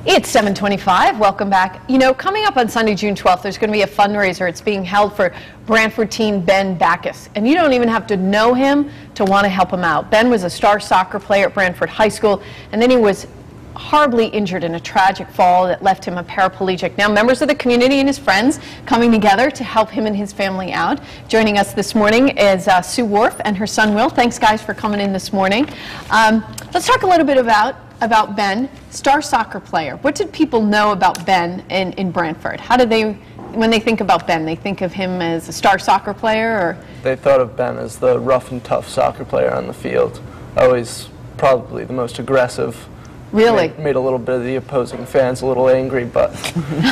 It's 7:25. Welcome back. You know, coming up on Sunday, June 12th, there's going to be a fundraiser. It's being held for Brantford teen Ben Backus. And you don't even have to know him to want to help him out. Ben was a star soccer player at Brantford High School, and then he was horribly injured in a tragic fall that left him a paraplegic. Now, members of the community and his friends coming together to help him and his family out. Joining us this morning is Sue Wharfe and her son Will. Thanks, guys, for coming in this morning. Let's talk a little bit about Ben, star soccer player. What did people know about Ben in Brantford? How do they, when they think about Ben, they think of him as a star soccer player, or? They thought of Ben as the rough and tough soccer player on the field. Always probably the most aggressive. Really? Made a little bit of the opposing fans a little angry, but...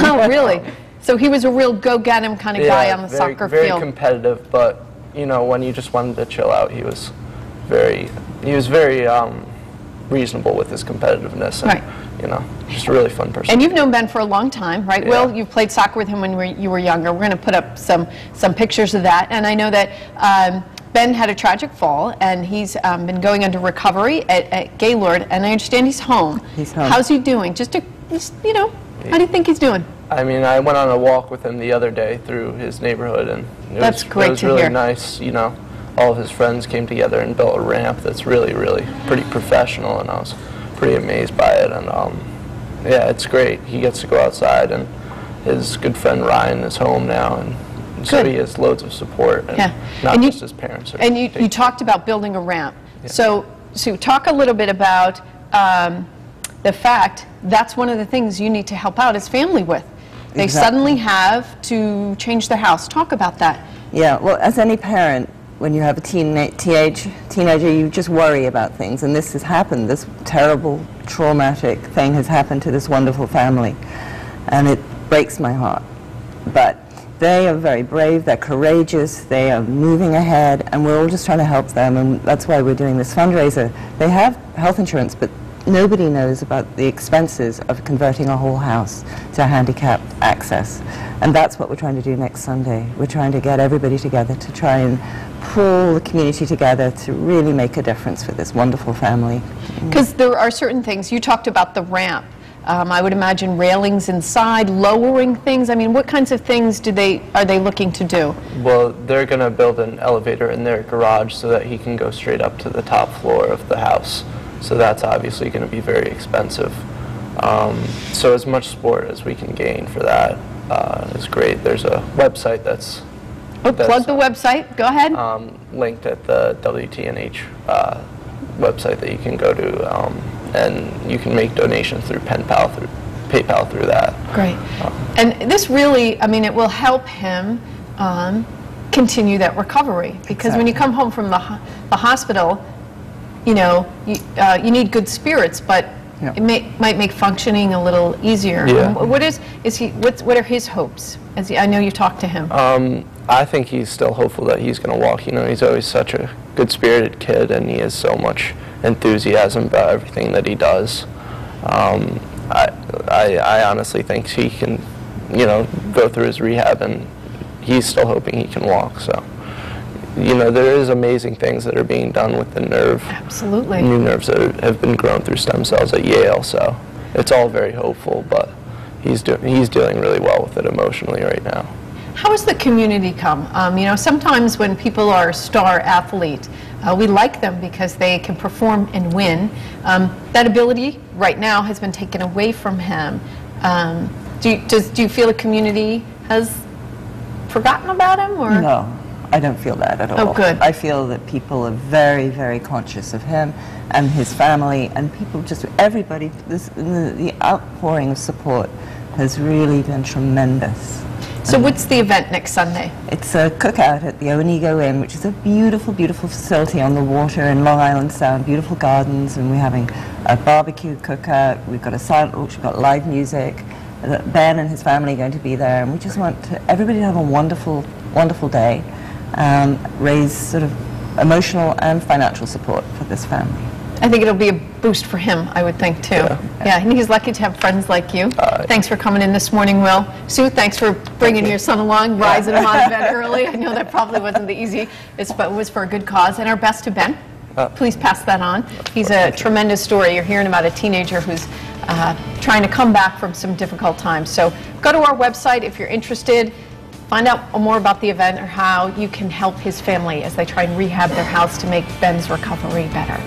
Oh, really? So he was a real go-get-him kind of guy on the soccer field. Very competitive, but, you know, when you just wanted to chill out, he was very reasonable with his competitiveness, and, right. You know, just a really fun person. And you've known Ben for a long time, right? Yeah. Will, you've played soccer with him when you were younger. We're going to put up some pictures of that, and I know that Ben had a tragic fall, and he's been going under recovery at Gaylord, and I understand he's home. He's home. How's he doing? You know, how do you think he's doing? I mean, I went on a walk with him the other day through his neighborhood, and it was really nice, you know. All of his friends came together and built a ramp that's really pretty professional, and I was pretty amazed by it. And yeah, it's great. He gets to go outside, and his good friend Ryan is home now, and so he has loads of support, and not just his parents. And you talked about building a ramp. Yeah. So talk a little bit about the fact that's one of the things you need to help out his family with. They suddenly have to change their house. Talk about that. Yeah, well, as any parent, when you have a teenager, you just worry about things, and this has happened. This terrible, traumatic thing has happened to this wonderful family, and it breaks my heart. But they are very brave, they're courageous, they are moving ahead, and we're all just trying to help them, and that's why we're doing this fundraiser. They have health insurance, but nobody knows about the expenses of converting a whole house to handicap access. And that's what we're trying to do next Sunday. We're trying to get everybody together to try and pull the community together to really make a difference for this wonderful family. Because there are certain things. You talked about the ramp. I would imagine railings inside, lowering things. I mean, what kinds of things are they looking to do? Well, they're going to build an elevator in their garage so that he can go straight up to the top floor of the house. So that's obviously going to be very expensive. So as much support as we can gain for that is great. There's a website that's... Oh, plug the website. Go ahead. Linked at the WTNH website that you can go to, and you can make donations through PayPal through that. Great. And this really, I mean, it will help him continue that recovery, because when you come home from the hospital, you know, you need good spirits, but it might make functioning a little easier. Yeah. What are his hopes? I know you talked to him. I think he's still hopeful that he's going to walk. You know, he's always such a good-spirited kid, and he has so much enthusiasm about everything that he does. I honestly think he can, you know, go through his rehab, and he's still hoping he can walk. So, you know, there is amazing things that are being done with the nerve. Absolutely. New nerves that have been grown through stem cells at Yale. So it's all very hopeful, but he's doing really well with it emotionally right now. How has the community come? You know, sometimes when people are a star athlete, we like them because they can perform and win. That ability right now has been taken away from him. Do you feel the community has forgotten about him? Or? No, I don't feel that at all. Oh, good. I feel that people are very conscious of him and his family, and people just, everybody, the outpouring of support has really been tremendous. So what's the event next Sunday? It's a cookout at the Onigo Inn, which is a beautiful facility on the water in Long Island Sound, beautiful gardens, and we're having a barbecue cookout. We've got a silent auction, we've got live music. Ben and his family are going to be there, and we just want everybody to have a wonderful day, raise sort of emotional and financial support for this family. I think it'll be a boost for him, I would think, too. Yeah, and he's lucky to have friends like you. Thanks for coming in this morning, Will. Sue, thanks for bringing your son along, rising him out of bed early. I know that probably wasn't the easiest, but it was for a good cause. And our best to Ben. Please pass that on. He's a tremendous story. You're hearing about a teenager who's trying to come back from some difficult times. So go to our website if you're interested. Find out more about the event or how you can help his family as they try and rehab their house to make Ben's recovery better.